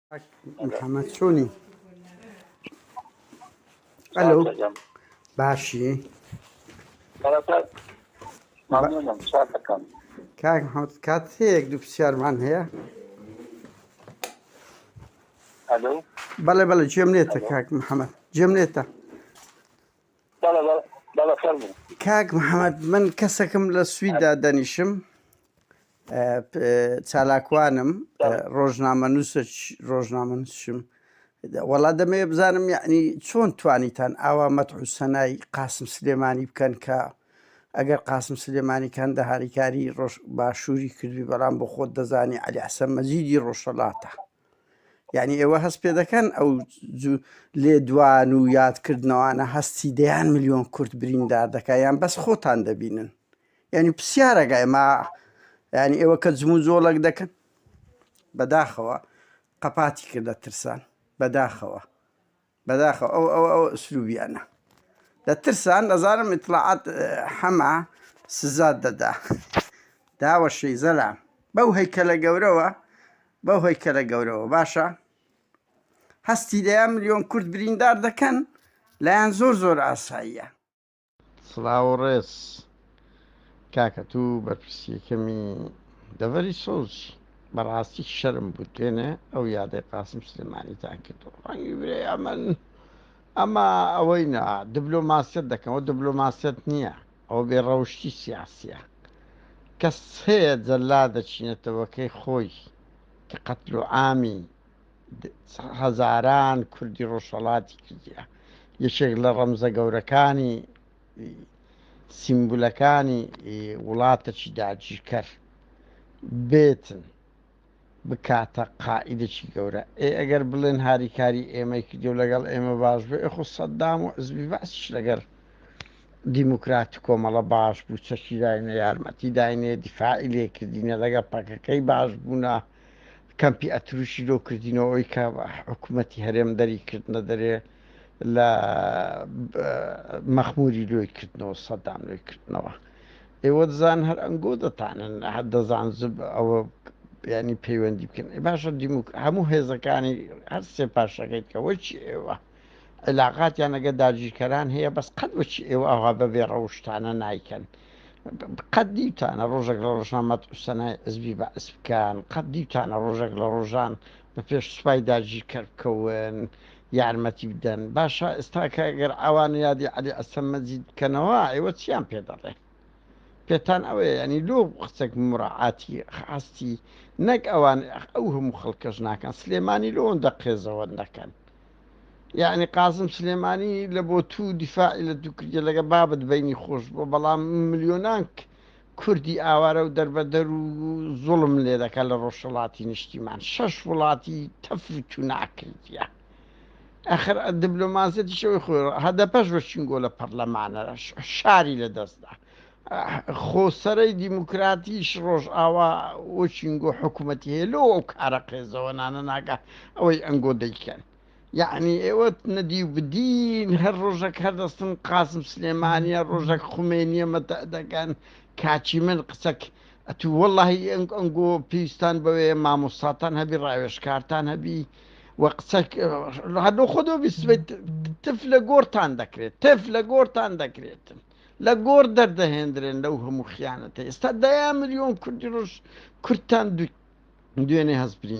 محەممەد چۆنی؟ ئەلۆ سلام باشی ممنونم ساعتكم کاک محەممەد کات هەیەک دوو پرسیارمان هەیە؟ الو بەڵێ بەڵێ گوێم لێتە الو کاک محەممەد گوێم لێتە. بلا بلا بلا فرمو کاک محەممەد من کەسێکم لە سویدا دەنیشم چالاکوانم ڕۆژنامە نووسشم وەڵا دەمەوێ بزانم یعنی چۆن توانیتان ئاوا مەدح و سەنای قاسم سلێمانی بکەن کە ئەگەر قاسم سلێمانی کەندە هاریکاری باشووری کردوی بەڵام بۆ خۆت دەزانی عەلی حەسەن مەجیدی ڕۆژهەڵاتە، یعنی ئێوە هەست پێ دەکەن ئەو لێدوان و یادکردنەوەوانە هەستی دەیان ملیۆن کورد بریندار دەکات یان بەس خۆتان دەبینن، یعنی پرسیارەکە ئێمە ینی ئێوە کە جمو جۆڵک دەکەن بەداخەوە قەپاتی کردە ترسان بەداخەوە ئەو ئەسلوبیانە لە ترسان دەزانم ئیتلاعات هەما سزات دەدا داوە شەیزەلام بەو هەیکەلە گەورەوە باشە هەستی دەیان ملیۆن کورد بریندار دەکەن لایەن زۆر ئاساییە. سڵاو ڕێز کاکە تو بەرپرسیەکەمی دەڤەری سۆزی بەڕاستی شەرم بوو دوێنێ ئەو یادەی قاسم سلێمانیتان کردەوە ڕەنگی برێ ئەمە ئەوەی دیبلۆماسیەت دەکەم ئەو دیبلۆماسیەت نییە ئەو بێڕەوشتی سیاسیە کەس هەیە جەلا دەچینێتەوەکەی خۆی کە قەتل و عامی هەزاران کوردی ڕۆژهەڵاتی کردیە یەکێک لە ڕەمزە گەورەکانی سیمبولەکانی وڵاتێکی داگیرکەر بێتن بکاتە قائیدێکی گەورە ئەگەر بڵێن هاریکاری ئێمەی کردی و لەگەڵ ئێمە باش بێ خۆ سەددام و حزبی باسیش لەگەر دیموکراتی کۆمەڵە باش بوو چەکی داینە یارمەتی داینێ دیفاعی لێکردینە لەگە پەکەکەی باش بوونە کەمپی ئەتروشی لۆ کردینەوەی کە حکوومەتی هەرێم دەری کردنە دەرێ لە مەخموری لۆی کردنەوە سەددام لۆی کردنەوە ئێوە دەزان هەر ئەنگۆ دەتانن دەزان ئەوە ینی پەیوەندی بکەن باشە هەموو هێزەکانی هەر سێ پاشەکەیتکەوە چی ئێوە علااقاتیان ئەگە داگیرکەران هەیە بەس قەت وەچی ئێوە ئەوها بەبێ ڕەوشتانە نایکەن قەت دیوتانە ڕۆژێک لە ڕۆژنامەت سەنای حزبی بەعس بکەن قەت دیوتانە ڕۆژێک لە ڕۆژان بە پێش سوپای داگیرکەر بکەون یارمەتی بدەن باشە ئێستاکە ئەگەر ئەوان یادی عەلی حەسەن مەجید بکەنەوە ئێوە چیان پێ دەڵێ پێتان ئەوەیە ینی لۆ قسێک مڕعاتی هەستی نەک ئەوان ئەو هەموو خەڵکەش ناکەن سلێمانی لۆندە قێزەوە دەکەن یعنی قاسم سلێمانی لە بۆ تو دیفاعی لە دووکردە لەگە بابت بینی خۆش بۆ بەڵام ملیۆنان کوردی ئاوارە و دەربەدەر و زوڵم لێ دەکات لە ڕۆژهەڵاتی نیشتیمان 6 وڵاتی تەفت و ناکردیە ئەخر دیبلۆماسیەتی شەوەی خۆی هەدەپەش بە چنگۆ لە پەرلەمانە شاری لە دەستدا خۆسەرەی دیموکراتیش ڕۆژ ئاوا وەچینگۆ حکوومەتی هەیە لۆ ئەو کارە قێزەوە نانە ناکە ئەوەی ئەنگۆ دەیکەن یعنی ئێوە نەدی و بدین هەر ڕۆژێک هەردەستن قاسم سلێمانیە ڕۆژێک خومێنیە مەتە دەکەن کاچی من قسەک ئەتو وەڵڵاهی ئەنگۆ پێویستان بەوەیە مامۆستاتان هەبی ڕاوێژکارتان هەبی وە قسەک هەردوو خۆدۆ بیسبێت تف لە گۆرتان دەکرێت تف لە گۆرتان دەکرێتن لە گۆر دەردەهێنرێن لەو هەموو خیانەتە ئێستا 10 ملیۆن کوردی ڕۆژ کورتان دوێنێ هەزبرین